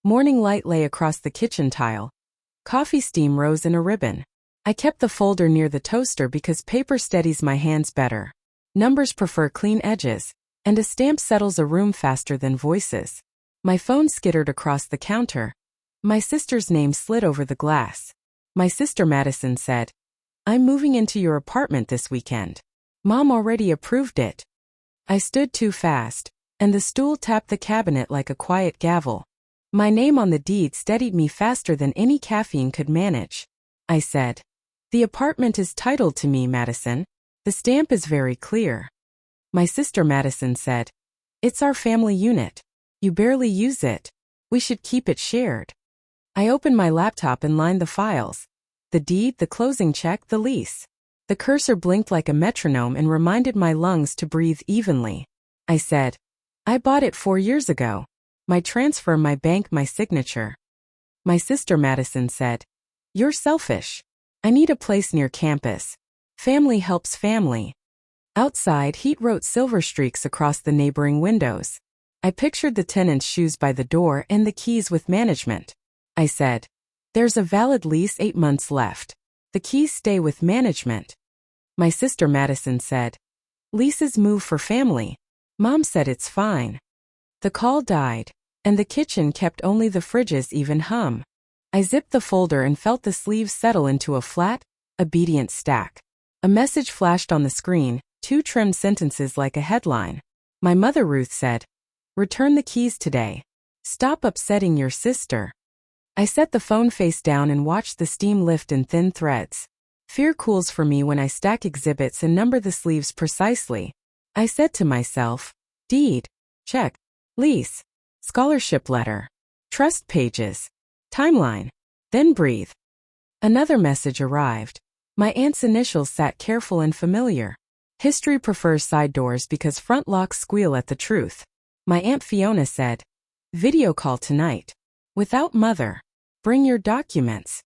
Morning light lay across the kitchen tile. Coffee steam rose in a ribbon. I kept the folder near the toaster because paper steadies my hands better. Numbers prefer clean edges, and a stamp settles a room faster than voices. My phone skittered across the counter. My sister's name slid over the glass. My sister Madison said, "I'm moving into your apartment this weekend. Mom already approved it." I stood too fast, and the stool tapped the cabinet like a quiet gavel. My name on the deed steadied me faster than any caffeine could manage. I said, "The apartment is titled to me, Madison. The stamp is very clear." My sister Madison said, "It's our family unit. You barely use it. We should keep it shared." I opened my laptop and lined the files. The deed, the closing check, the lease. The cursor blinked like a metronome and reminded my lungs to breathe evenly. I said, "I bought it 4 years ago. My transfer, my bank, my signature." My sister Madison said, "You're selfish. I need a place near campus. Family helps family." Outside, heat wrote silver streaks across the neighboring windows. I pictured the tenant's shoes by the door and the keys with management. I said, "There's a valid lease, 8 months left. The keys stay with management." My sister Madison said, "Leases move for family. Mom said it's fine." The call died, and the kitchen kept only the fridge's even hum. I zipped the folder and felt the sleeves settle into a flat, obedient stack. A message flashed on the screen, 2 trimmed sentences like a headline. My mother Ruth said, "Return the keys today. Stop upsetting your sister." I set the phone face down and watched the steam lift in thin threads. Fear cools for me when I stack exhibits and number the sleeves precisely. I said to myself, deed, check, lease, scholarship letter, trust pages, timeline, then breathe. Another message arrived. My aunt's initials sat careful and familiar. History prefers side doors because front locks squeal at the truth. My Aunt Fiona said, "Video call tonight. Without mother. Bring your documents."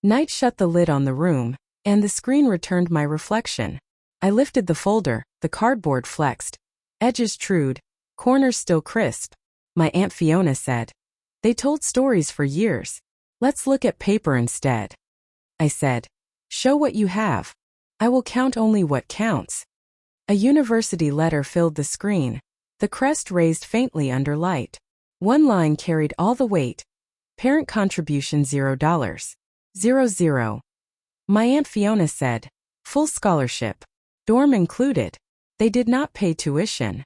Night shut the lid on the room, and the screen returned my reflection. I lifted the folder, the cardboard flexed. Edges trued, corners still crisp. My Aunt Fiona said, "They told stories for years. Let's look at paper instead." I said, "Show what you have. I will count only what counts." A university letter filled the screen, the crest raised faintly under light. One line carried all the weight. Parent contribution $0. 00. My Aunt Fiona said, "Full scholarship. Dorm included. They did not pay tuition."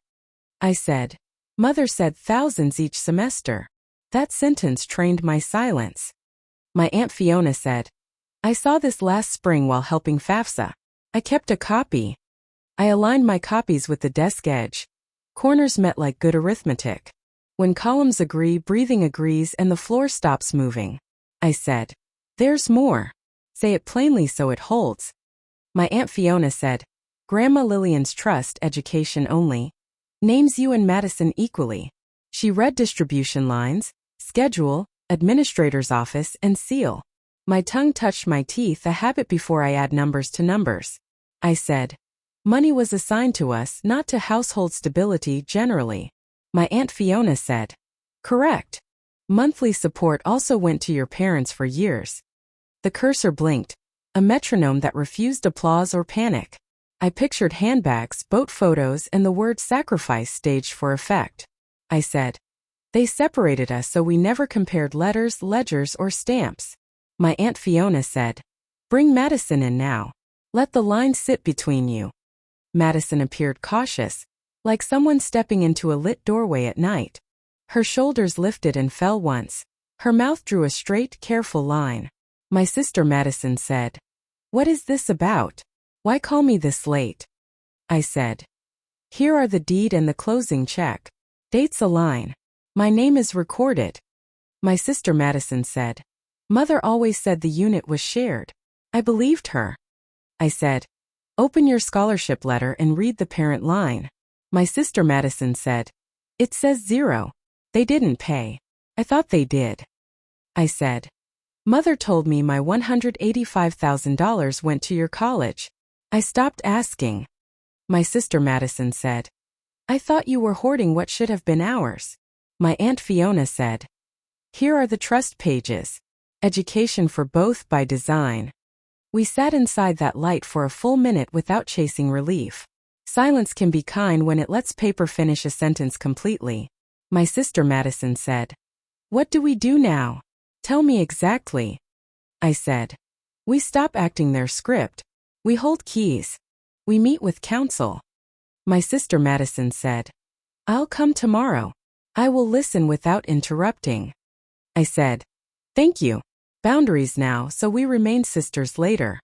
I said, "Mother said thousands each semester." That sentence trained my silence. My Aunt Fiona said, "I saw this last spring while helping FAFSA. I kept a copy." I aligned my copies with the desk edge. Corners met like good arithmetic. When columns agree, breathing agrees, and the floor stops moving. I said, "There's more. Say it plainly so it holds." My Aunt Fiona said, "Grandma Lillian's trust, education only. Names you and Madison equally." She read distribution lines, schedule, administrator's office, and seal. My tongue touched my teeth, a habit before I add numbers to numbers. I said, "Money was assigned to us, not to household stability generally." My Aunt Fiona said, "Correct. Monthly support also went to your parents for years." The cursor blinked, a metronome that refused applause or panic. I pictured handbags, boat photos, and the word sacrifice staged for effect. I said, "They separated us so we never compared letters, ledgers, or stamps." My Aunt Fiona said, "Bring Madison in now. Let the line sit between you." Madison appeared cautious, like someone stepping into a lit doorway at night. Her shoulders lifted and fell once. Her mouth drew a straight, careful line. My sister Madison said, "What is this about? Why call me this late?" I said, "Here are the deed and the closing check. Dates align. My name is recorded." My sister Madison said, "Mother always said the unit was shared." I believed her. I said, "Open your scholarship letter and read the parent line." My sister Madison said, "It says 0. They didn't pay. I thought they did." I said, "Mother told me my $185,000 went to your college. I stopped asking." My sister Madison said, "I thought you were hoarding what should have been ours." My Aunt Fiona said, Here are the trust pages. Education for both by design. We sat inside that light for a full minute without chasing relief. Silence can be kind when it lets paper finish a sentence completely. My sister Madison said, "What do we do now? Tell me exactly." I said, "We stop acting their script. We hold keys. We meet with counsel." My sister Madison said, "I'll come tomorrow. I will listen without interrupting." I said, "Thank you. Boundaries now, so we remain sisters later."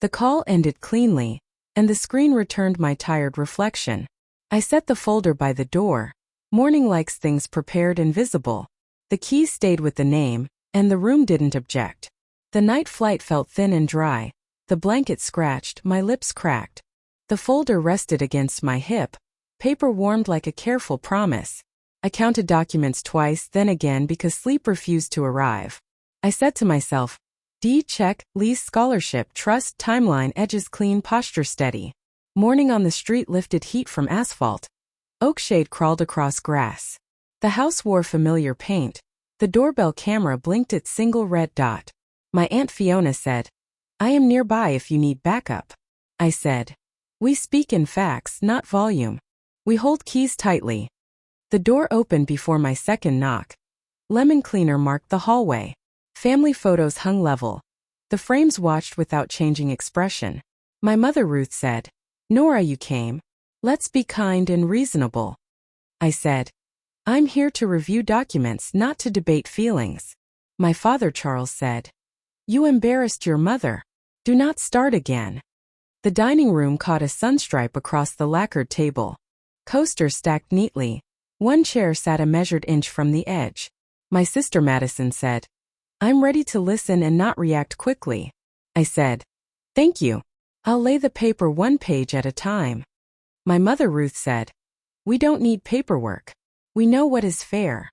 The call ended cleanly, and the screen returned my tired reflection. I set the folder by the door. Morning likes things prepared and visible. The keys stayed with the name, and the room didn't object. The night flight felt thin and dry. The blanket scratched, my lips cracked. The folder rested against my hip. Paper warmed like a careful promise. I counted documents twice, then again because sleep refused to arrive. I said to myself, deed check, lease scholarship, trust, timeline, edges clean, posture steady. Morning on the street lifted heat from asphalt. Oak shade crawled across grass. The house wore familiar paint. The doorbell camera blinked its single red dot. My Aunt Fiona said, "I am nearby if you need backup." I said, "We speak in facts, not volume. We hold keys tightly." The door opened before my second knock. Lemon cleaner marked the hallway. Family photos hung level. The frames watched without changing expression. My mother Ruth said, "Nora, you came. Let's be kind and reasonable." I said, "I'm here to review documents, not to debate feelings." My father Charles said, "You embarrassed your mother. Do not start again." The dining room caught a sunstripe across the lacquered table. Coasters stacked neatly. One chair sat a measured inch from the edge. My sister Madison said, "I'm ready to listen and not react quickly." I said, "Thank you. I'll lay the paper one page at a time." My mother Ruth said, "We don't need paperwork. We know what is fair."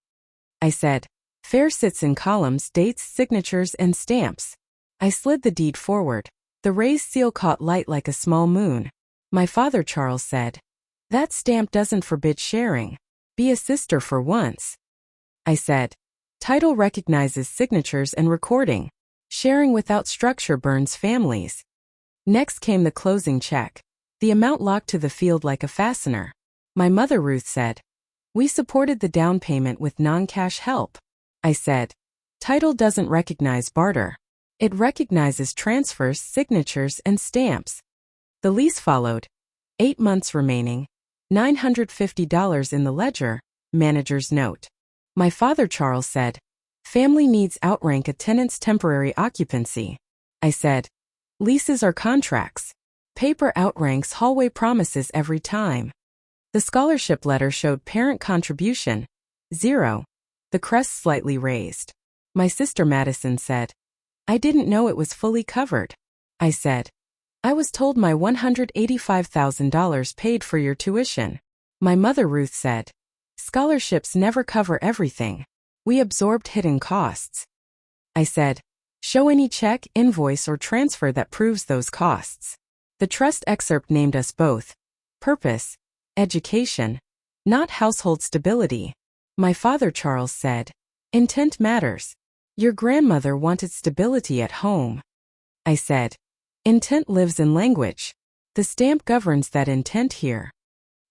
I said, "Fair sits in columns, dates, signatures, and stamps." I slid the deed forward. The raised seal caught light like a small moon. My father Charles said, "That stamp doesn't forbid sharing. Be a sister for once." I said, "Title recognizes signatures and recording. Sharing without structure burns families." Next came the closing check. The amount locked to the field like a fastener. My mother Ruth said, "We supported the down payment with non-cash help." I said, "Title doesn't recognize barter. It recognizes transfers, signatures, and stamps." The lease followed. 8 months remaining. $950 in the ledger, manager's note. My father Charles said, "Family needs outrank a tenant's temporary occupancy." I said, "Leases are contracts. Paper outranks hallway promises every time." The scholarship letter showed parent contribution, 0. The crest slightly raised. My sister Madison said, "I didn't know it was fully covered." I said, "I was told my $185,000 paid for your tuition." My mother Ruth said, "Scholarships never cover everything. We absorbed hidden costs." I said, "Show any check, invoice, or transfer that proves those costs." The trust excerpt named us both. Purpose, education, not household stability. My father Charles said, "Intent matters. Your grandmother wanted stability at home." I said, "Intent lives in language. The stamp governs that intent here."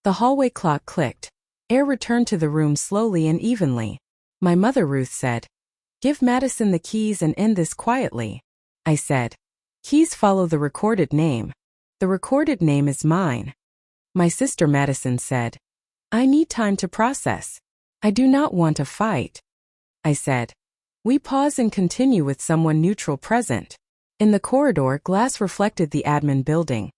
The hallway clock clicked. Air returned to the room slowly and evenly. My mother Ruth said, "Give Madison the keys and end this quietly." I said, "Keys follow the recorded name. The recorded name is mine." My sister Madison said, "I need time to process. I do not want a fight." I said, "We pause and continue with someone neutral present." In the corridor, glass reflected the admin building.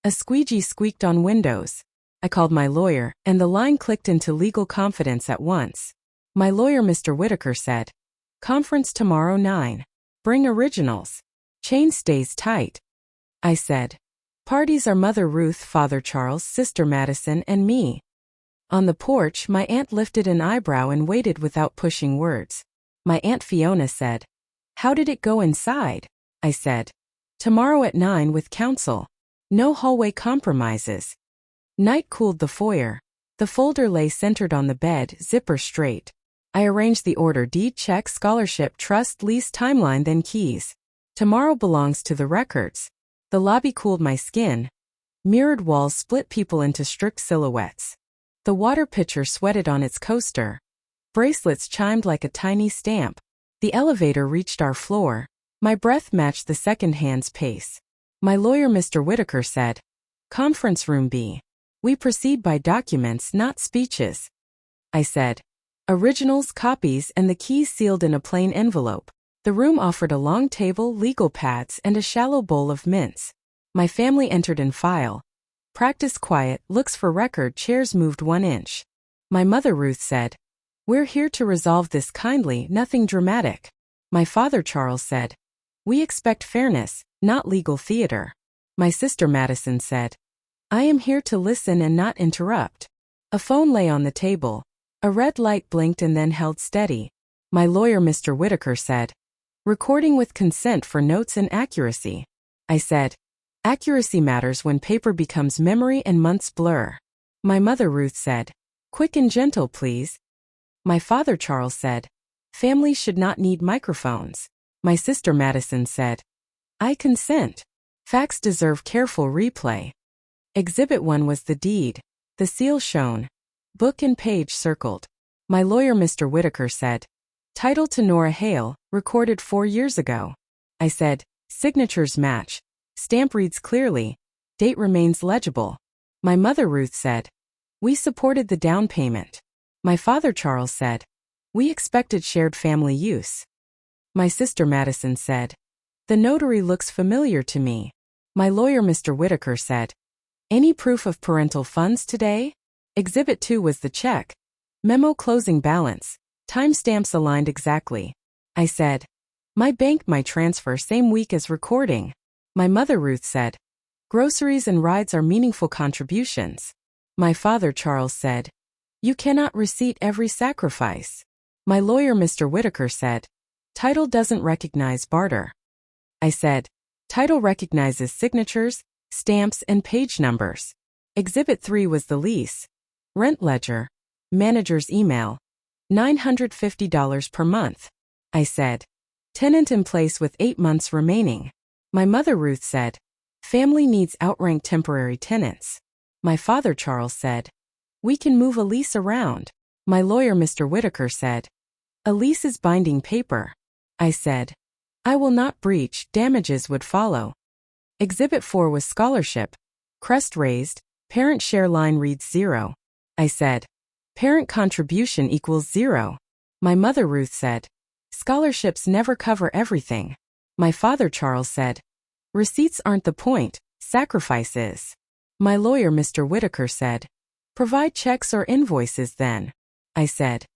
A squeegee squeaked on windows. I called my lawyer, and the line clicked into legal confidence at once. My lawyer, Mr. Whitaker, said, "Conference tomorrow 9. Bring originals. Chain stays tight." I said, "Parties are Mother Ruth, Father Charles, Sister Madison, and me." On the porch, my aunt lifted an eyebrow and waited without pushing words. My Aunt Fiona said, "How did it go inside?" I said, "Tomorrow at 9 with counsel. No hallway compromises." Night cooled the foyer. The folder lay centered on the bed, zipper straight. I arranged the order: deed, check, scholarship, trust, lease, timeline, then keys. Tomorrow belongs to the records. The lobby cooled my skin. Mirrored walls split people into strict silhouettes. The water pitcher sweated on its coaster. Bracelets chimed like a tiny stamp. The elevator reached our floor. My breath matched the second hand's pace. My lawyer, Mr. Whitaker, said, "Conference room B. We proceed by documents, not speeches." I said, "Originals, copies, and the keys sealed in a plain envelope." The room offered a long table, legal pads, and a shallow bowl of mints. My family entered in file. Practice quiet, looks for record, chairs moved 1 inch. My mother, Ruth, said, "We're here to resolve this kindly, nothing dramatic." My father, Charles, said, "We expect fairness, not legal theater." My sister, Madison, said, "I am here to listen and not interrupt." A phone lay on the table. A red light blinked and then held steady. My lawyer, Mr. Whitaker, said, "Recording with consent for notes and accuracy." I said, "Accuracy matters when paper becomes memory and months blur." My mother, Ruth, said, "Quick and gentle, please." My father, Charles, said, "Families should not need microphones." My sister, Madison, said, "I consent. Facts deserve careful replay." Exhibit 1 was the deed. The seal shown. Book and page circled. My lawyer, Mr. Whitaker, said, "Title to Nora Hale, recorded 4 years ago." I said, "Signatures match. Stamp reads clearly. Date remains legible." My mother, Ruth, said, "We supported the down payment." My father, Charles, said, "We expected shared family use." My sister, Madison, said, "The notary looks familiar to me." My lawyer, Mr. Whitaker, said, "Any proof of parental funds today?" Exhibit 2 was the check. Memo closing balance. Timestamps aligned exactly. I said, "My bank might transfer same week as recording." My mother, Ruth, said, "Groceries and rides are meaningful contributions." My father, Charles, said, "You cannot receipt every sacrifice." My lawyer, Mr. Whitaker, said, "Title doesn't recognize barter." I said, "Title recognizes signatures, stamps, and page numbers." Exhibit 3 was the lease. Rent ledger. Manager's email. $950 per month. I said, "Tenant in place with 8 months remaining." My mother, Ruth, said, "Family needs outranked temporary tenants." My father, Charles, said, "We can move a lease around." My lawyer, Mr. Whitaker, said, "A lease is binding paper." I said, "I will not breach, damages would follow." Exhibit 4 was scholarship. Crest raised. Parent share line reads 0. I said, "Parent contribution equals 0. My mother, Ruth, said, "Scholarships never cover everything." My father, Charles, said, "Receipts aren't the point, sacrifice is." My lawyer, Mr. Whitaker, said, "Provide checks or invoices then." I said,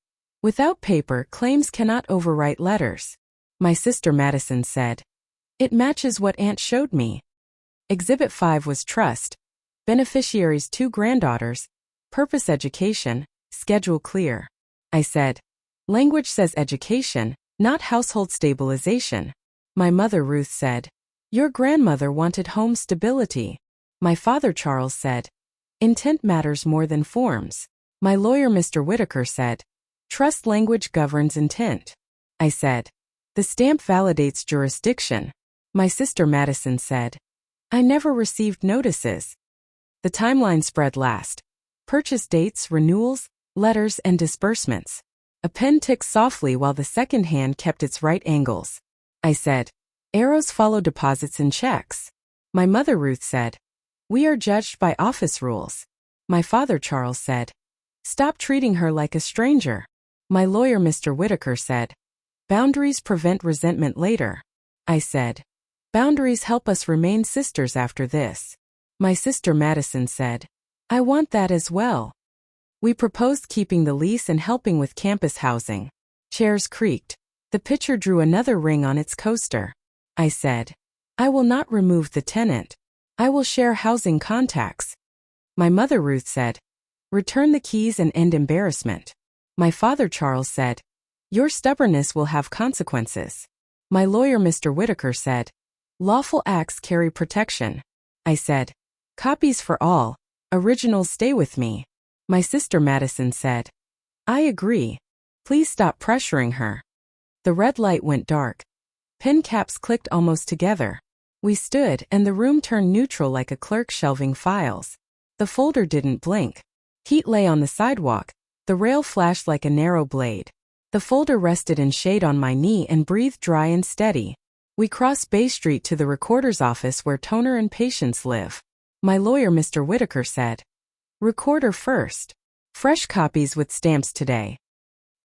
"Without paper, claims cannot overwrite letters." My sister, Madison, said, "It matches what Aunt showed me." Exhibit 5 was trust. Beneficiaries 2 granddaughters. Purpose education. Schedule clear. I said, "Language says education, not household stabilization." My mother, Ruth, said, "Your grandmother wanted home stability." My father, Charles, said, "Intent matters more than forms." My lawyer, Mr. Whitaker, said, "Trust language governs intent." I said, "The stamp validates jurisdiction." My sister, Madison, said, "I never received notices." The timeline spread last. Purchase dates, renewals, letters, and disbursements. A pen ticked softly while the second hand kept its right angles. I said, "Arrows follow deposits and checks." My mother, Ruth, said, "We are judged by office rules." My father, Charles, said, "Stop treating her like a stranger." My lawyer, Mr. Whitaker, said, "Boundaries prevent resentment later." I said, "Boundaries help us remain sisters after this." My sister, Madison, said, "I want that as well." We proposed keeping the lease and helping with campus housing. Chairs creaked. The pitcher drew another ring on its coaster. I said, "I will not remove the tenant. I will share housing contacts." My mother, Ruth, said, "Return the keys and end embarrassment." My father, Charles, said, "Your stubbornness will have consequences." My lawyer, Mr. Whitaker, said, "Lawful acts carry protection." I said, "Copies for all. Originals stay with me." My sister, Madison, said, "I agree." Please stop pressuring her. The red light went dark. Pen caps clicked almost together. We stood, and the room turned neutral like a clerk shelving files. The folder didn't blink. Heat lay on the sidewalk. The rail flashed like a narrow blade. The folder rested in shade on my knee and breathed dry and steady. We crossed Bay Street to the recorder's office where Toner and Patience live. My lawyer, Mr. Whitaker, said, "Recorder first. Fresh copies with stamps today."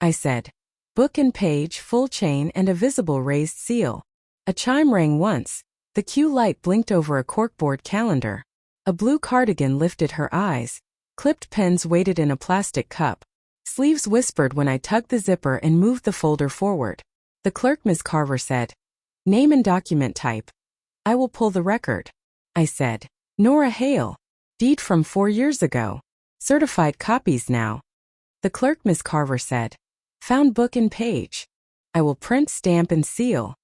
I said, "Book and page, full chain, and a visible raised seal." A chime rang once. The cue light blinked over a corkboard calendar. A blue cardigan lifted her eyes. Clipped pens waited in a plastic cup. Sleeves whispered when I tugged the zipper and moved the folder forward. The clerk, Miss Carver, said, "Name and document type." "I will pull the record." I said, "Nora Hale. Deed from 4 years ago. Certified copies now." The clerk, Miss Carver, said, "Found book and page." "I will print, stamp, and seal."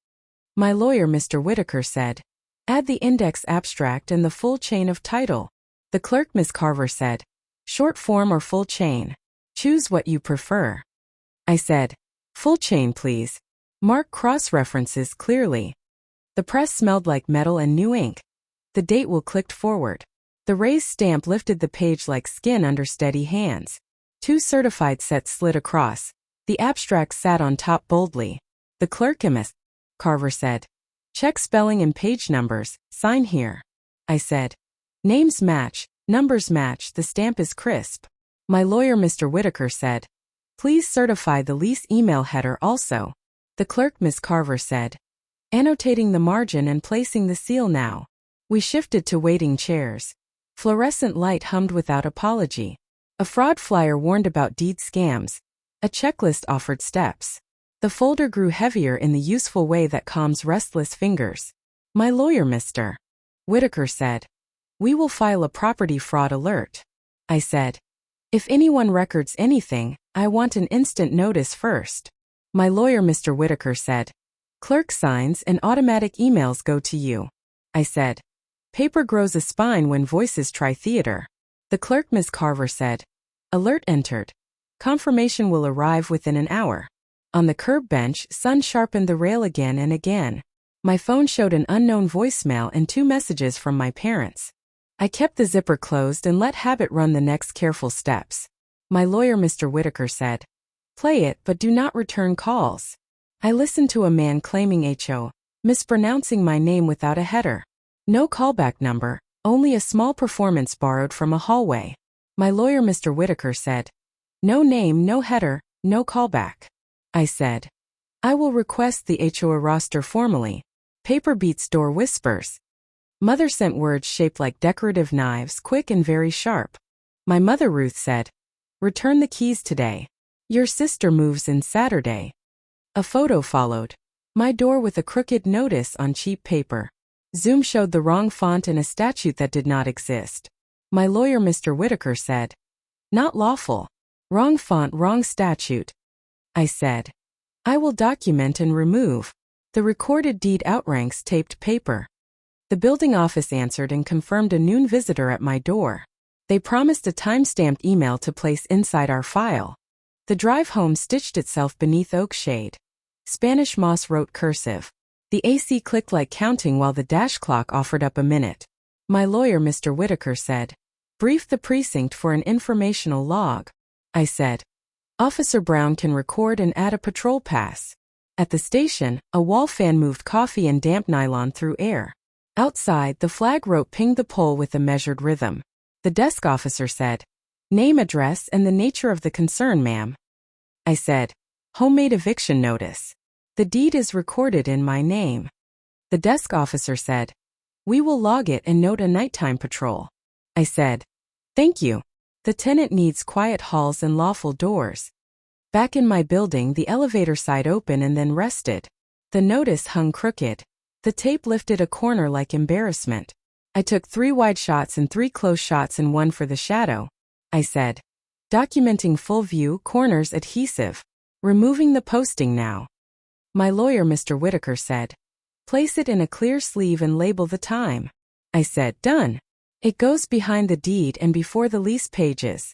My lawyer, Mr. Whitaker, said, "Add the index abstract and the full chain of title." The clerk, Miss Carver, said, "Short form or full chain? Choose what you prefer." I said, "Full chain, please. Mark cross-references clearly." The press smelled like metal and new ink. The date will clicked forward. The raised stamp lifted the page like skin under steady hands. 2 certified sets slid across. The abstract sat on top boldly. The clerk, Miss Carver, said, "Check spelling and page numbers, sign here." I said, "Names match, numbers match, the stamp is crisp." My lawyer, Mr. Whitaker, said, "Please certify the lease email header also." The clerk, Miss Carver, said, "Annotating the margin and placing the seal now." We shifted to waiting chairs. Fluorescent light hummed without apology. A fraud flyer warned about deed scams. A checklist offered steps. The folder grew heavier in the useful way that calms restless fingers. My lawyer, Mr. Whitaker, said, "We will file a property fraud alert." I said, "If anyone records anything, I want an instant notice first." My lawyer, Mr. Whitaker, said, "Clerk signs and automatic emails go to you." I said, "Paper grows a spine when voices try theater." The clerk, Miss Carver, said, "Alert entered. Confirmation will arrive within an hour." On the curb bench, sun sharpened the rail again and again. My phone showed an unknown voicemail and 2 messages from my parents. I kept the zipper closed and let habit run the next careful steps. My lawyer, Mr. Whitaker, said, "Play it but do not return calls." I listened to a man claiming HO, mispronouncing my name without a header. No callback number, only a small performance borrowed from a hallway. My lawyer, Mr. Whitaker, said, "No name, no header, no callback." I said, "I will request the HOA roster formally." Paper beats door whispers. Mother sent words shaped like decorative knives, quick and very sharp. My mother, Ruth, said, "Return the keys today. Your sister moves in Saturday." A photo followed. My door with a crooked notice on cheap paper. Zoom showed the wrong font and a statute that did not exist. My lawyer, Mr. Whitaker, said, "Not lawful. Wrong font, wrong statute." I said, "I will document and remove." The recorded deed outranks taped paper. The building office answered and confirmed a noon visitor at my door. They promised a time-stamped email to place inside our file. The drive home stitched itself beneath oak shade. Spanish moss wrote cursive. The AC clicked like counting while the dash clock offered up a minute. My lawyer, Mr. Whitaker, said, "Brief the precinct for an informational log." I said, "Officer Brown can record and add a patrol pass." At the station, a wall fan moved coffee and damp nylon through air. Outside, the flag rope pinged the pole with a measured rhythm. The desk officer said, "Name, address, and the nature of the concern, ma'am." I said, "Homemade eviction notice. The deed is recorded in my name." The desk officer said, "We will log it and note a nighttime patrol." I said, "Thank you. The tenant needs quiet halls and lawful doors." Back in my building, the elevator side opened and then rested. The notice hung crooked. The tape lifted a corner like embarrassment. I took 3 wide shots and 3 close shots and 1 for the shadow. I said, "Documenting full view, corners adhesive. Removing the posting now." My lawyer, Mr. Whitaker, said, "Place it in a clear sleeve and label the time." I said, "Done. It goes behind the deed and before the lease pages."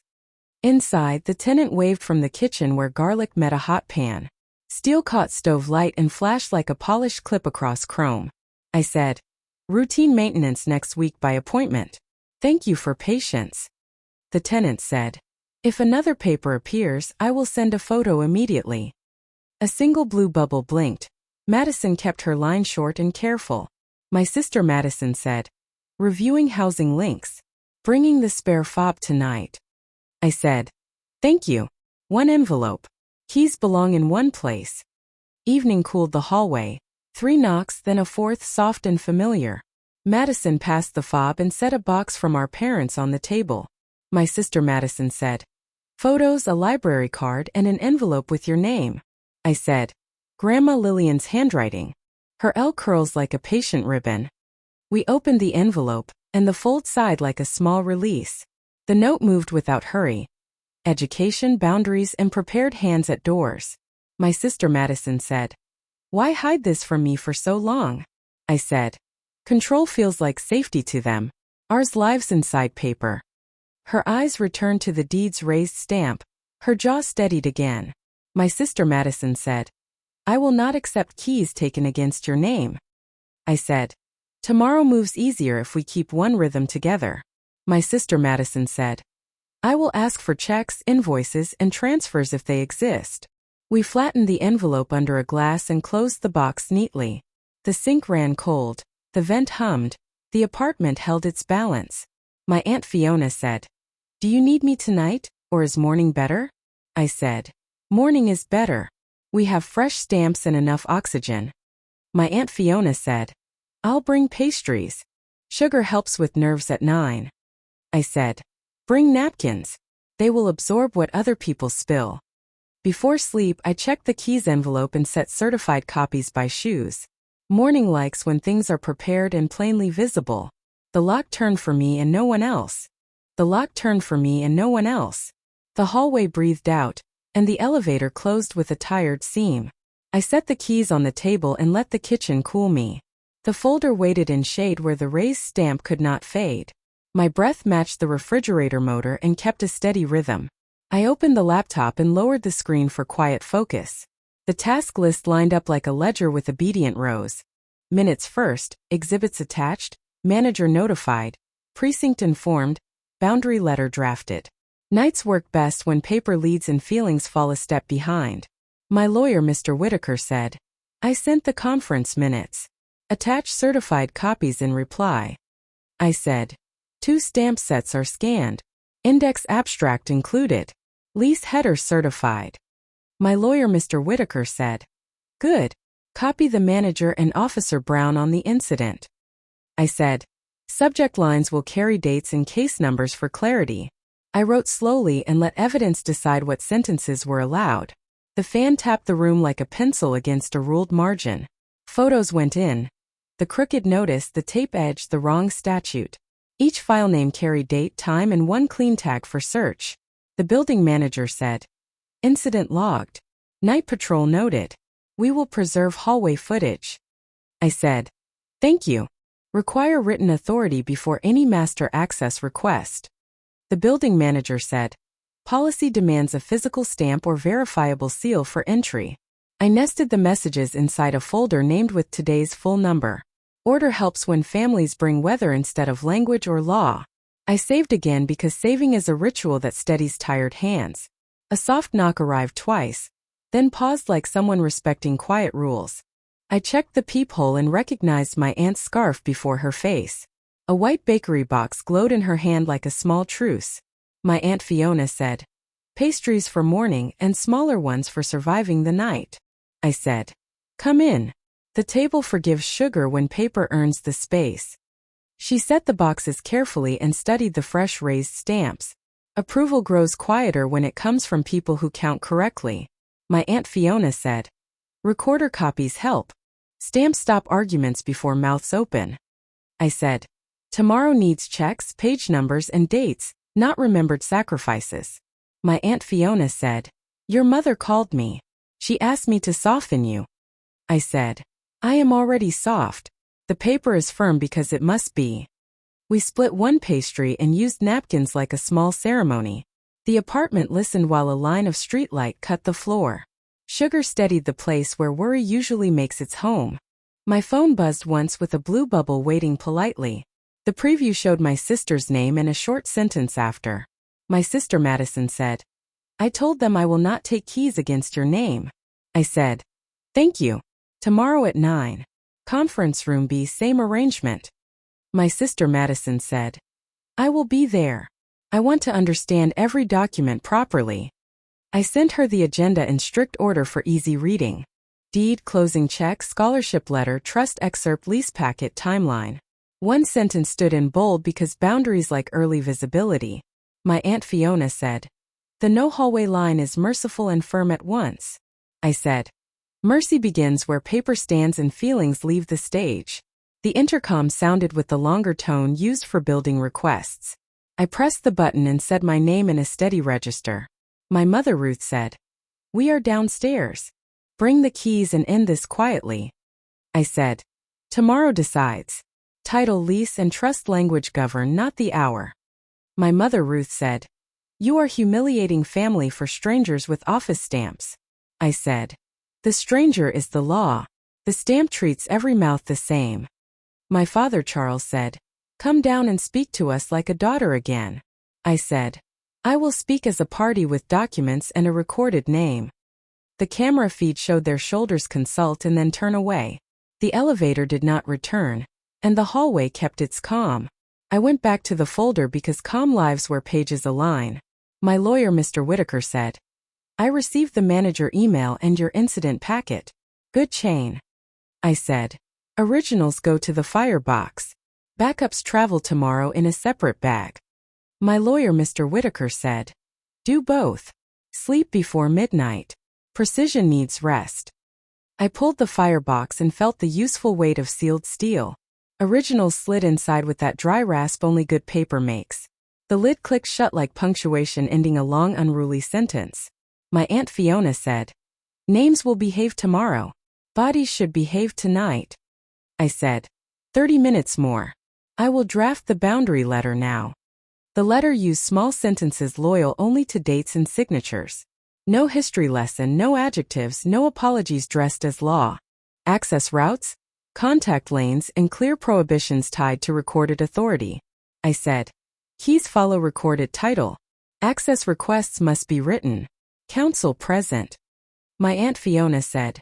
Inside, the tenant waved from the kitchen where garlic met a hot pan. Steel caught stove light and flashed like a polished clip across chrome. I said, "Routine maintenance next week by appointment. Thank you for patience." The tenant said, "If another paper appears, I will send a photo immediately." A single blue bubble blinked. Madison kept her line short and careful. My sister Madison said, "Reviewing housing links. Bringing the spare fob tonight." I said, "Thank you. One envelope. Keys belong in one place." Evening cooled the hallway. 3 knocks, then a fourth, soft and familiar. Madison passed the fob and set a box from our parents on the table. My sister Madison said, "Photos, a library card, and an envelope with your name." I said, "Grandma Lillian's handwriting. Her L curls like a patient ribbon." We opened the envelope, and the fold sighed like a small release. The note moved without hurry. Education, boundaries, and prepared hands at doors. My sister Madison said, "Why hide this from me for so long?" I said, "Control feels like safety to them. Ours lives inside paper." Her eyes returned to the deed's raised stamp. Her jaw steadied again. My sister Madison said, "I will not accept keys taken against your name." I said, "Tomorrow moves easier if we keep one rhythm together." My sister Madison said, "I will ask for checks, invoices, and transfers if they exist." We flattened the envelope under a glass and closed the box neatly. The sink ran cold. The vent hummed. The apartment held its balance. My Aunt Fiona said, "Do you need me tonight, or is morning better?" I said, "Morning is better. We have fresh stamps and enough oxygen." My Aunt Fiona said, "I'll bring pastries. Sugar helps with nerves at 9. I said, "Bring napkins. They will absorb what other people spill." Before sleep, I checked the keys envelope and set certified copies by shoes. Morning likes when things are prepared and plainly visible. The lock turned for me and no one else. The lock turned for me and no one else. The hallway breathed out, and the elevator closed with a tired seam. I set the keys on the table and let the kitchen cool me. The folder waited in shade where the raised stamp could not fade. My breath matched the refrigerator motor and kept a steady rhythm. I opened the laptop and lowered the screen for quiet focus. The task list lined up like a ledger with obedient rows. Minutes first, exhibits attached, manager notified, precinct informed, boundary letter drafted. Nights work best when paper leads and feelings fall a step behind. My lawyer, Mr. Whitaker, said, "I sent the conference minutes. Attach certified copies in reply." I said, 2 stamp sets are scanned. Index abstract included. Lease header certified. My lawyer, Mr. Whitaker, said, "Good. Copy the manager and Officer Brown on the incident." I said, "Subject lines will carry dates and case numbers for clarity." I wrote slowly and let evidence decide what sentences were allowed. The fan tapped the room like a pencil against a ruled margin. Photos went in. The crooked notice, the tape edge, the wrong statute. Each file name carried date, time, and 1 clean tag for search. The building manager said, "Incident logged. Night patrol noted. We will preserve hallway footage." I said, "Thank you. Require written authority before any master access request." The building manager said, "Policy demands a physical stamp or verifiable seal for entry." I nested the messages inside a folder named with today's full number. Order helps when families bring weather instead of language or law. I saved again because saving is a ritual that steadies tired hands. A soft knock arrived twice, then paused like someone respecting quiet rules. I checked the peephole and recognized my aunt's scarf before her face. A white bakery box glowed in her hand like a small truce. My Aunt Fiona said, "Pastries for morning and smaller ones for surviving the night." I said, "Come in. The table forgives sugar when paper earns the space." She set the boxes carefully and studied the fresh raised stamps. Approval grows quieter when it comes from people who count correctly. My Aunt Fiona said, "Recorder copies help. Stamps stop arguments before mouths open." I said, "Tomorrow needs checks, page numbers, and dates, not remembered sacrifices." My Aunt Fiona said, "Your mother called me. She asked me to soften you." I said, "I am already soft. The paper is firm because it must be." We split 1 pastry and used napkins like a small ceremony. The apartment listened while a line of streetlight cut the floor. Sugar steadied the place where worry usually makes its home. My phone buzzed once with a blue bubble waiting politely. The preview showed my sister's name and a short sentence after. My sister Madison said, "I told them I will not take keys against your name." I said, "Thank you. Tomorrow at 9. Conference room B, same arrangement." My sister Madison said, "I will be there. I want to understand every document properly." I sent her the agenda in strict order for easy reading. Deed, closing check, scholarship letter, trust excerpt, lease packet, timeline. One sentence stood in bold because boundaries like early visibility. My Aunt Fiona said, "The no hallway line is merciful and firm at once." I said, "Mercy begins where paper stands and feelings leave the stage." The intercom sounded with the longer tone used for building requests. I pressed the button and said my name in a steady register. My mother Ruth said, "We are downstairs. Bring the keys and end this quietly." I said, "Tomorrow decides. Title, lease, and trust language govern, not the hour." My mother Ruth said, "You are humiliating family for strangers with office stamps." I said, "The stranger is the law. The stamp treats every mouth the same." My father Charles said, "Come down and speak to us like a daughter again." I said, "I will speak as a party with documents and a recorded name." The camera feed showed their shoulders consult and then turn away. The elevator did not return, and the hallway kept its calm. I went back to the folder because calm lives where pages align. My lawyer Mr. Whitaker said, "I received the manager email and your incident packet. Good chain." I said, "Originals go to the firebox. Backups travel tomorrow in a separate bag." My lawyer Mr. Whitaker said, "Do both. Sleep before midnight. Precision needs rest." I pulled the firebox and felt the useful weight of sealed steel. Originals slid inside with that dry rasp only good paper makes. The lid clicked shut like punctuation ending a long unruly sentence. My Aunt Fiona said, "Names will behave tomorrow. Bodies should behave tonight." I said, 30 minutes more. I will draft the boundary letter now." The letter used small sentences loyal only to dates and signatures. No history lesson, no adjectives, no apologies dressed as law. Access routes, contact lanes, and clear prohibitions tied to recorded authority. I said, "Keys follow recorded title. Access requests must be written. Counsel present." My Aunt Fiona said,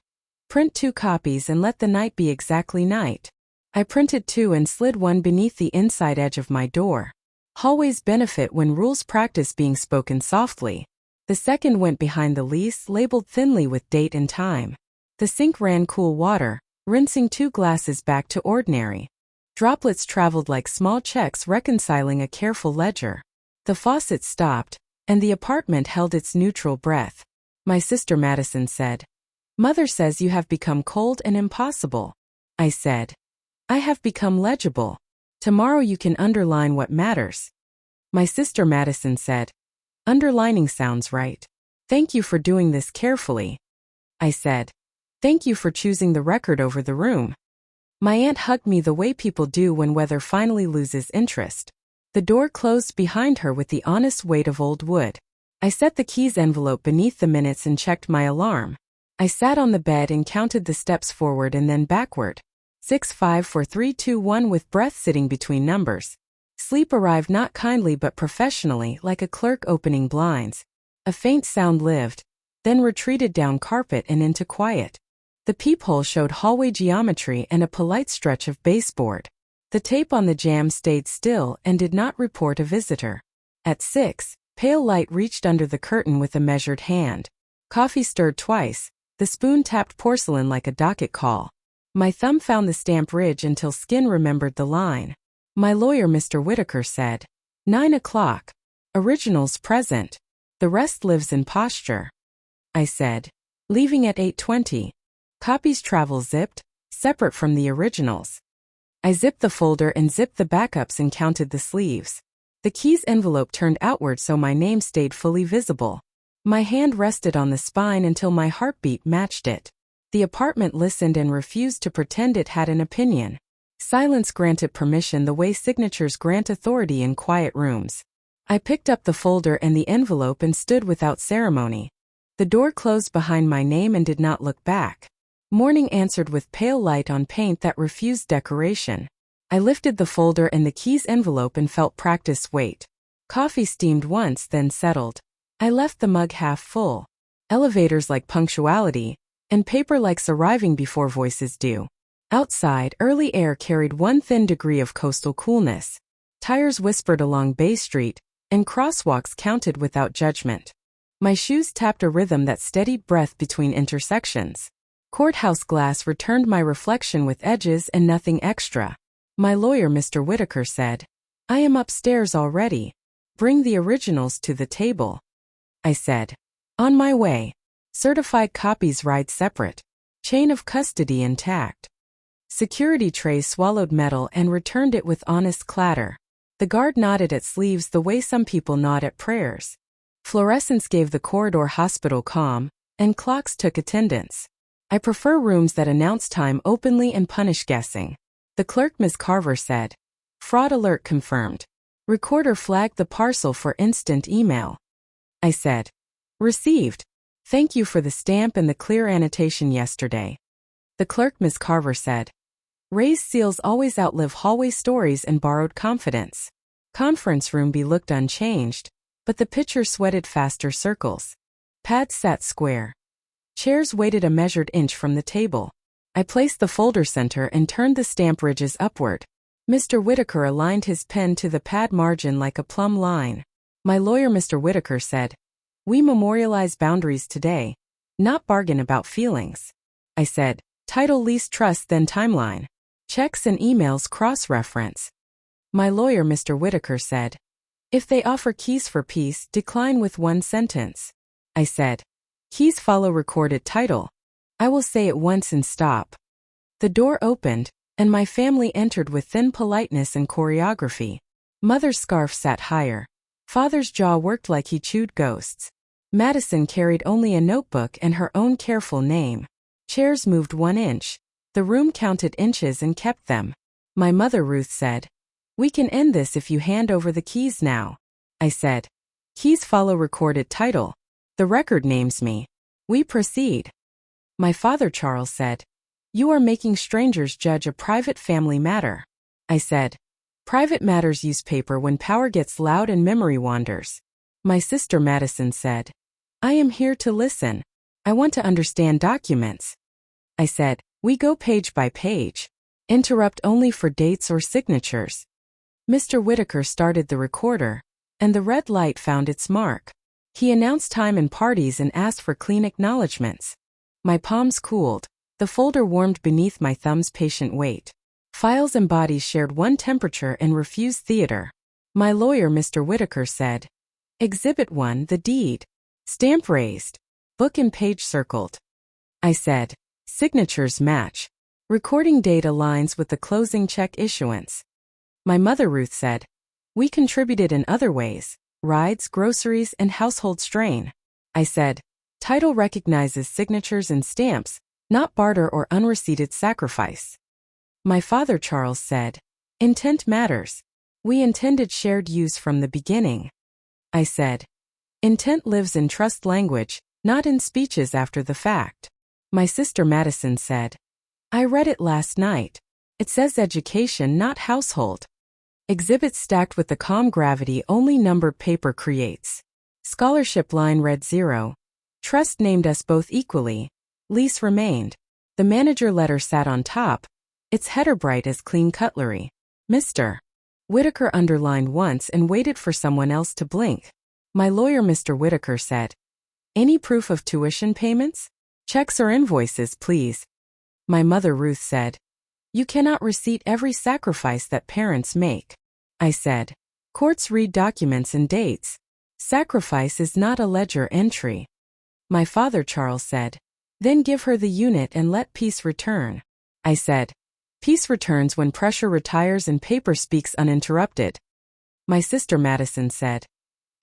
"Print 2 copies and let the night be exactly night." I printed 2 and slid one beneath the inside edge of my door. Hallways benefit when rules practice being spoken softly. The second went behind the lease, labeled thinly with date and time. The sink ran cool water, rinsing 2 glasses back to ordinary. Droplets traveled like small checks reconciling a careful ledger. The faucet stopped, and the apartment held its neutral breath. My sister Madison said, "Mother says you have become cold and impossible." I said, "I have become legible. Tomorrow you can underline what matters." My sister Madison said, "Underlining sounds right. Thank you for doing this carefully." I said, "Thank you for choosing the record over the room." My aunt hugged me the way people do when weather finally loses interest. The door closed behind her with the honest weight of old wood. I set the keys envelope beneath the minutes and checked my alarm. I sat on the bed and counted the steps forward and then backward. 6, 5, 4, 3, 2, 1 with breath sitting between numbers. Sleep arrived not kindly but professionally like a clerk opening blinds. A faint sound lived, then retreated down carpet and into quiet. The peephole showed hallway geometry and a polite stretch of baseboard. The tape on the jamb stayed still and did not report a visitor. At 6, pale light reached under the curtain with a measured hand. Coffee stirred twice. The spoon tapped porcelain like a docket call. My thumb found the stamp ridge until skin remembered the line. My lawyer Mr. Whitaker said, 9 o'clock. Originals present. The rest lives in posture. I said, leaving at 8:20. Copies travel zipped, separate from the originals. I zipped the folder and zipped the backups and counted the sleeves. The keys envelope turned outward so my name stayed fully visible. My hand rested on the spine until my heartbeat matched it. The apartment listened and refused to pretend it had an opinion. Silence granted permission the way signatures grant authority in quiet rooms. I picked up the folder and the envelope and stood without ceremony. The door closed behind my name and did not look back. Morning answered with pale light on paint that refused decoration. I lifted the folder and the keys envelope and felt practice weight. Coffee steamed once, then settled. I left the mug half full. Elevators like punctuality, and paper likes arriving before voices do. Outside, early air carried one thin degree of coastal coolness. Tires whispered along Bay Street, and crosswalks counted without judgment. My shoes tapped a rhythm that steadied breath between intersections. Courthouse glass returned my reflection with edges and nothing extra. My lawyer, Mr. Whitaker, said, "I am upstairs already. Bring the originals to the table." I said, "On my way. Certified copies ride separate. Chain of custody intact." Security tray swallowed metal and returned it with honest clatter. The guard nodded at sleeves the way some people nod at prayers. Fluorescence gave the corridor hospital calm, and clocks took attendance. I prefer rooms that announce time openly and punish guessing. The clerk, Ms. Carver, said, "Fraud alert confirmed." Recorder flagged the parcel for instant email. I said, "Received. Thank you for the stamp and the clear annotation yesterday." The clerk, Ms. Carver, said, "Raised seals always outlive hallway stories and borrowed confidence." Conference room B looked unchanged, but the picture sweated faster circles. Pads sat square. Chairs waited a measured inch from the table. I placed the folder center and turned the stamp ridges upward. Mr. Whitaker aligned his pen to the pad margin like a plumb line. My lawyer, Mr. Whitaker, said, "We memorialize boundaries today, not bargain about feelings." I said, "Title, lease, trust, then timeline. Checks and emails cross-reference." My lawyer, Mr. Whitaker, said, "If they offer keys for peace, decline with one sentence." I said, "Keys follow recorded title. I will say it once and stop." The door opened, and my family entered with thin politeness and choreography. Mother's scarf sat higher. Father's jaw worked like he chewed ghosts. Madison carried only a notebook and her own careful name. Chairs moved 1 inch. The room counted inches and kept them. My mother, Ruth, said, "We can end this if you hand over the keys now." I said, "Keys follow recorded title. The record names me. We proceed." My father, Charles, said, "You are making strangers judge a private family matter." I said, "Private matters use paper when power gets loud and memory wanders." My sister, Madison, said, "I am here to listen. I want to understand documents." I said, "We go page by page. Interrupt only for dates or signatures." Mr. Whitaker started the recorder, and the red light found its mark. He announced time and parties and asked for clean acknowledgments. My palms cooled. The folder warmed beneath my thumb's patient weight. Files and bodies shared one temperature and refused theater. My lawyer, Mr. Whitaker, said, "Exhibit 1, the deed. Stamp raised. Book and page circled." I said, "Signatures match. Recording date aligns with the closing check issuance." My mother, Ruth, said, "We contributed in other ways, rides, groceries, and household strain." I said, "Title recognizes signatures and stamps, not barter or unreceipted sacrifice." My father, Charles, said, "Intent matters. We intended shared use from the beginning." I said, "Intent lives in trust language, not in speeches after the fact." My sister, Madison, said, "I read it last night. It says education, not household." Exhibits stacked with the calm gravity only numbered paper creates. Scholarship line read 0. Trust named us both equally. Lease remained. The manager letter sat on top, its header bright as clean cutlery. Mr. Whitaker underlined once and waited for someone else to blink. My lawyer, Mr. Whitaker, said, "Any proof of tuition payments? Checks or invoices, please." My mother, Ruth, said, "You cannot receipt every sacrifice that parents make." I said, "Courts read documents and dates. Sacrifice is not a ledger entry." My father, Charles, said, "Then give her the unit and let peace return." I said, "Peace returns when pressure retires and paper speaks uninterrupted." My sister, Madison, said,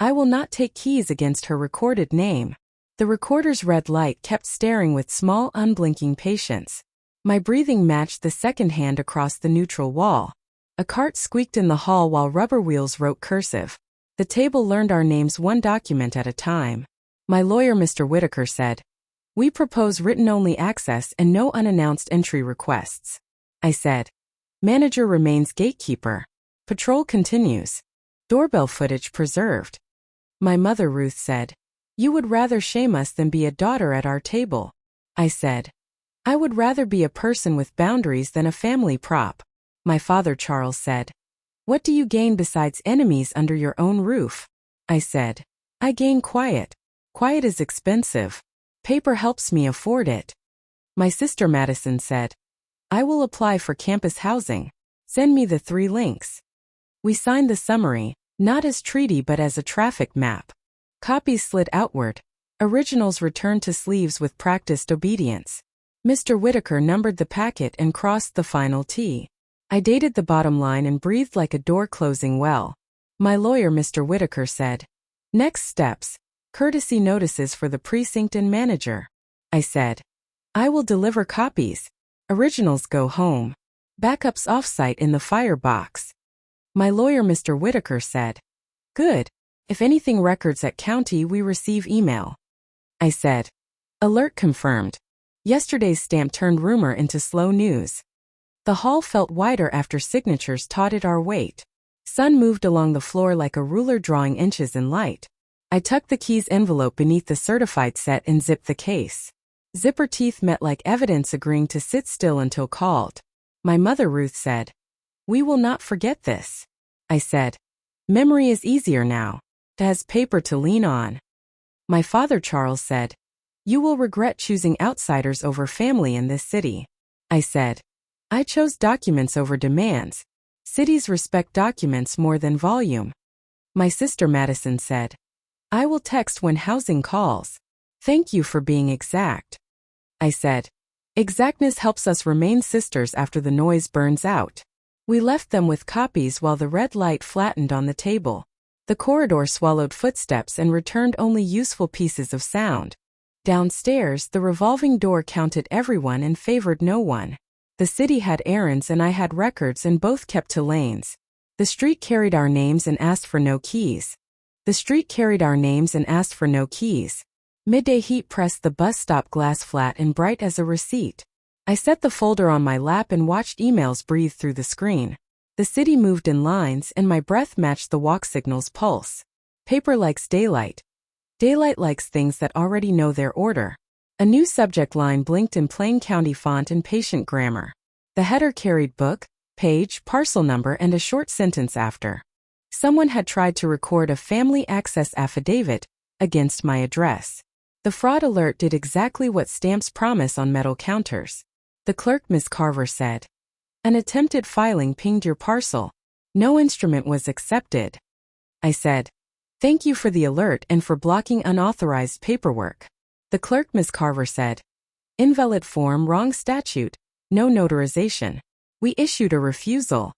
"I will not take keys against her recorded name." The recorder's red light kept staring with small, unblinking patience. My breathing matched the second hand across the neutral wall. A cart squeaked in the hall while rubber wheels wrote cursive. The table learned our names one document at a time. My lawyer, Mr. Whitaker, said, "We propose written-only access and no unannounced entry requests." I said, "Manager remains gatekeeper. Patrol continues. Doorbell footage preserved." My mother, Ruth, said, "You would rather shame us than be a daughter at our table." I said, "I would rather be a person with boundaries than a family prop." My father, Charles, said, "What do you gain besides enemies under your own roof?" I said, "I gain quiet. Quiet is expensive. Paper helps me afford it." My sister, Madison, said, "I will apply for campus housing. Send me the 3 links." We signed the summary, not as treaty but as a traffic map. Copies slid outward. Originals returned to sleeves with practiced obedience. Mr. Whitaker numbered the packet and crossed the final T. I dated the bottom line and breathed like a door closing well. My lawyer, Mr. Whitaker, said, "Next steps, courtesy notices for the precinct and manager." I said, "I will deliver copies. Originals go home. Backups offsite in the firebox." My lawyer, Mr. Whitaker, said, "Good. If anything records at county, we receive email." I said, "Alert confirmed." Yesterday's stamp turned rumor into slow news. The hall felt wider after signatures taught it our weight. Sun moved along the floor like a ruler drawing inches in light. I tucked the keys envelope beneath the certified set and zipped the case. Zipper teeth met like evidence agreeing to sit still until called. My mother, Ruth, said, "We will not forget this." I said, "Memory is easier now. It has paper to lean on." My father, Charles, said, "You will regret choosing outsiders over family in this city." I said, "I chose documents over demands. Cities respect documents more than volume." My sister, Madison, said, "I will text when housing calls. Thank you for being exact." I said, "Exactness helps us remain sisters after the noise burns out." We left them with copies while the red light flattened on the table. The corridor swallowed footsteps and returned only useful pieces of sound. Downstairs, the revolving door counted everyone and favored no one. The city had errands and I had records, and both kept to lanes. The street carried our names and asked for no keys. The street carried our names and asked for no keys. Midday heat pressed the bus stop glass flat and bright as a receipt. I set the folder on my lap and watched emails breathe through the screen. The city moved in lines and my breath matched the walk signal's pulse. Paper likes daylight. Daylight likes things that already know their order. A new subject line blinked in plain county font and patient grammar. The header carried book, page, parcel number, and a short sentence after. Someone had tried to record a family access affidavit against my address. The fraud alert did exactly what stamps promise on metal counters. The clerk, Miss Carver, said, "An attempted filing pinged your parcel. No instrument was accepted." I said, "Thank you for the alert and for blocking unauthorized paperwork." The clerk, Miss Carver, said, "Invalid form, wrong statute, no notarization. We issued a refusal."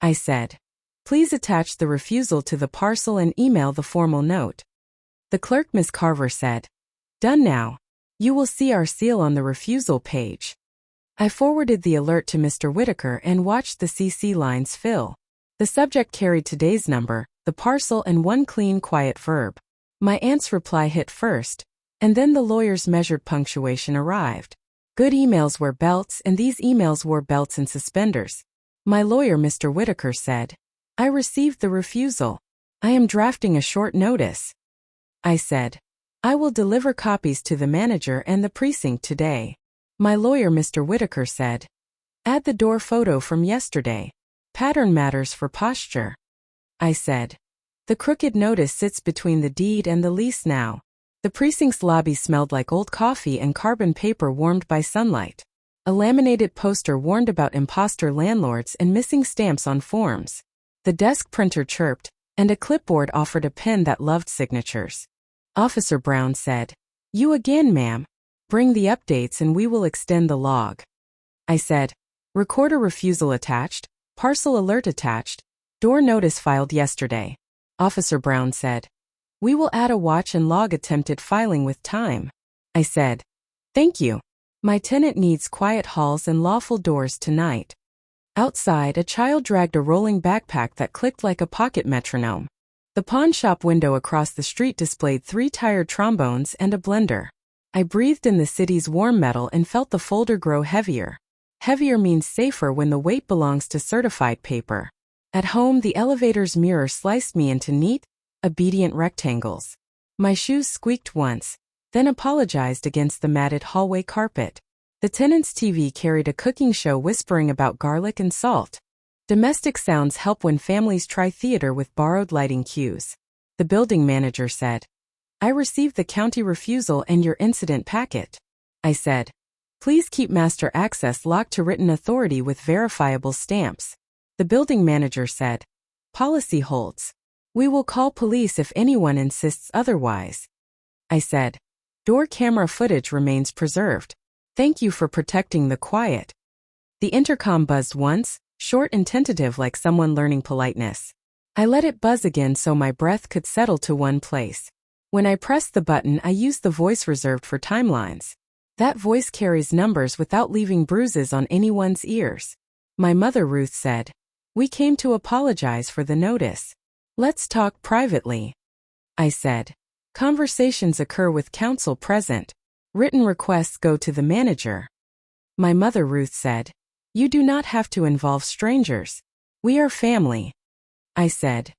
I said, "Please attach the refusal to the parcel and email the formal note." The clerk, Miss Carver, said, "Done now. You will see our seal on the refusal page." I forwarded the alert to Mr. Whitaker and watched the CC lines fill. The subject carried today's number, the parcel, and one clean, quiet verb. My aunt's reply hit first, and then the lawyer's measured punctuation arrived. Good emails wear belts, and these emails wore belts and suspenders. My lawyer, Mr. Whitaker, said, "I received the refusal. I am drafting a short notice." I said, "I will deliver copies to the manager and the precinct today." My lawyer, Mr. Whitaker, said, "Add the door photo from yesterday. Pattern matters for posture." I said, "The crooked notice sits between the deed and the lease now." The precinct's lobby smelled like old coffee and carbon paper warmed by sunlight. A laminated poster warned about imposter landlords and missing stamps on forms. The desk printer chirped, and a clipboard offered a pen that loved signatures. Officer Brown said, "You again, ma'am. Bring the updates and we will extend the log." I said, "Recorder refusal attached, parcel alert attached, door notice filed yesterday." Officer Brown said, "We will add a watch and log attempted filing with time." I said, "Thank you. My tenant needs quiet halls and lawful doors tonight." Outside, a child dragged a rolling backpack that clicked like a pocket metronome. The pawn shop window across the street displayed 3 tired trombones and a blender. I breathed in the city's warm metal and felt the folder grow heavier. Heavier means safer when the weight belongs to certified paper. At home, the elevator's mirror sliced me into neat, obedient rectangles. My shoes squeaked once, then apologized against the matted hallway carpet. The tenant's TV carried a cooking show whispering about garlic and salt. Domestic sounds help when families try theater with borrowed lighting cues. The building manager said, "I received the county refusal and your incident packet." I said, "Please keep master access locked to written authority with verifiable stamps." The building manager said, "Policy holds. We will call police if anyone insists otherwise." I said, "Door camera footage remains preserved. Thank you for protecting the quiet." The intercom buzzed once, short and tentative like someone learning politeness. I let it buzz again so my breath could settle to one place. When I pressed the button, I used the voice reserved for timelines. That voice carries numbers without leaving bruises on anyone's ears. My mother Ruth said, "We came to apologize for the notice. Let's talk privately." I said, "Conversations occur with counsel present. Written requests go to the manager." My mother Ruth said, "You do not have to involve strangers. We are family." I said,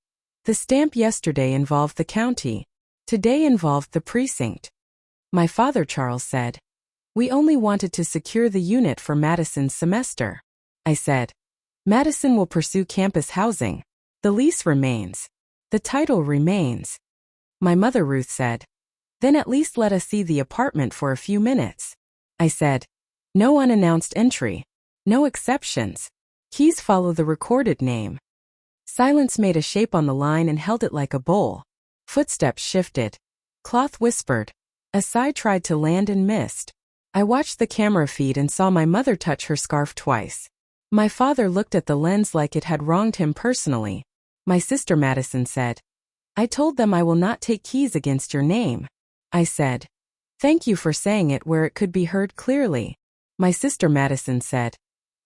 "The stamp yesterday involved the county. Today involved the precinct." My father Charles said, "We only wanted to secure the unit for Madison's semester." I said, "Madison will pursue campus housing. The lease remains. The title remains." My mother Ruth said, "Then at least let us see the apartment for a few minutes." I said, "No unannounced entry. No exceptions. Keys follow the recorded name." Silence made a shape on the line and held it like a bowl. Footsteps shifted. Cloth whispered. A sigh tried to land and missed. I watched the camera feed and saw my mother touch her scarf twice. My father looked at the lens like it had wronged him personally. My sister Madison said, "I told them I will not take keys against your name." I said, "Thank you for saying it where it could be heard clearly." My sister Madison said,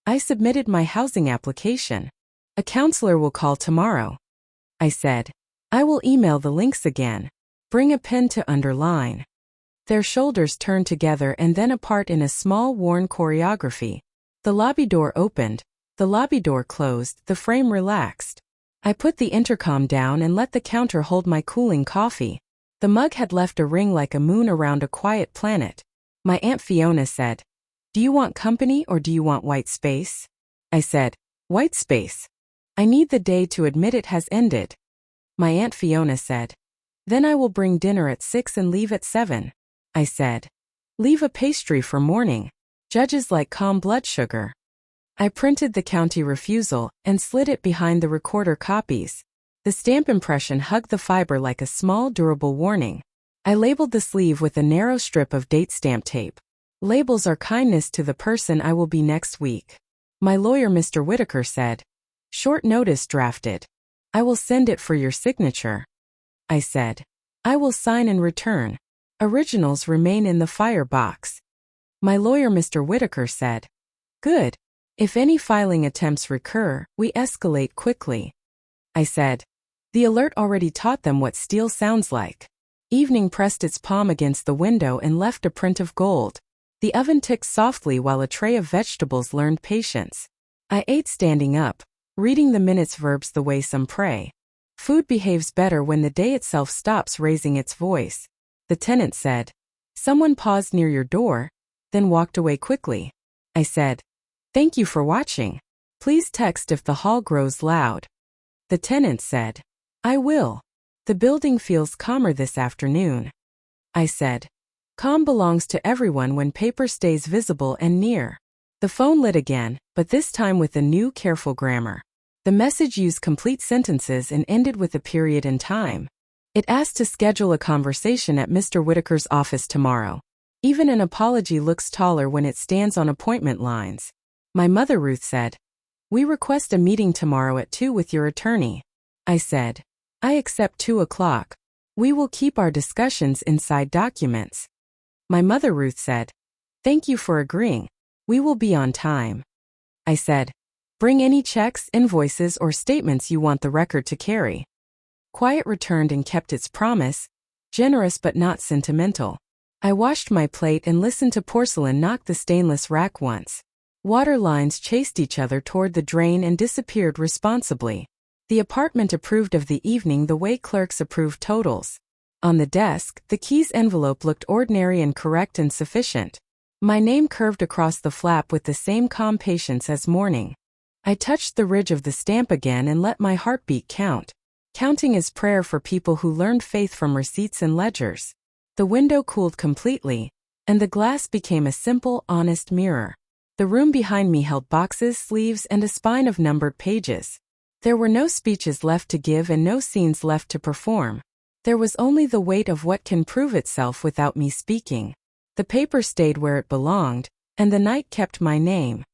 "I submitted my housing application. A counselor will call tomorrow." I said, "I will email the links again. Bring a pen to underline." Their shoulders turned together and then apart in a small worn choreography. The lobby door opened, the lobby door closed, the frame relaxed. I put the intercom down and let the counter hold my cooling coffee. The mug had left a ring like a moon around a quiet planet. My Aunt Fiona said, "Do you want company or do you want white space?" I said, "White space. I need the day to admit it has ended." My Aunt Fiona said, "Then I will bring dinner at 6 and leave at 7. I said, "Leave a pastry for morning. Judges like calm blood sugar." I printed the county refusal and slid it behind the recorder copies. The stamp impression hugged the fiber like a small durable warning. I labeled the sleeve with a narrow strip of date stamp tape. Labels are kindness to the person I will be next week. My lawyer Mr. Whitaker said, "Short notice drafted. I will send it for your signature." I said, "I will sign and return. Originals remain in the fire box." My lawyer Mr. Whitaker said, "Good. If any filing attempts recur, we escalate quickly." I said, "The alert already taught them what steel sounds like." Evening pressed its palm against the window and left a print of gold. The oven ticked softly while a tray of vegetables learned patience. I ate standing up, reading the minutes verbs the way some pray. Food behaves better when the day itself stops raising its voice. The tenant said, "Someone paused near your door," then walked away quickly. I said, "Thank you for watching. Please text if the hall grows loud." The tenant said, "I will. The building feels calmer this afternoon." I said, "Calm belongs to everyone when paper stays visible and near." The phone lit again, but this time with a new careful grammar. The message used complete sentences and ended with a period in time. It asked to schedule a conversation at Mr. Whitaker's office tomorrow. Even an apology looks taller when it stands on appointment lines. My mother Ruth said, "We request a meeting tomorrow at 2 with your attorney." I said, "I accept 2 o'clock. We will keep our discussions inside documents." My mother Ruth said, "Thank you for agreeing. We will be on time." I said, "Bring any checks, invoices, or statements you want the record to carry." Quiet returned and kept its promise, generous but not sentimental. I washed my plate and listened to porcelain knock the stainless rack once. Water lines chased each other toward the drain and disappeared responsibly. The apartment approved of the evening the way clerks approve totals. On the desk, the keys envelope looked ordinary and correct and sufficient. My name curved across the flap with the same calm patience as morning. I touched the ridge of the stamp again and let my heartbeat count. Counting is prayer for people who learned faith from receipts and ledgers. The window cooled completely, and the glass became a simple, honest mirror. The room behind me held boxes, sleeves, and a spine of numbered pages. There were no speeches left to give and no scenes left to perform. There was only the weight of what can prove itself without me speaking. The paper stayed where it belonged, and the night kept my name.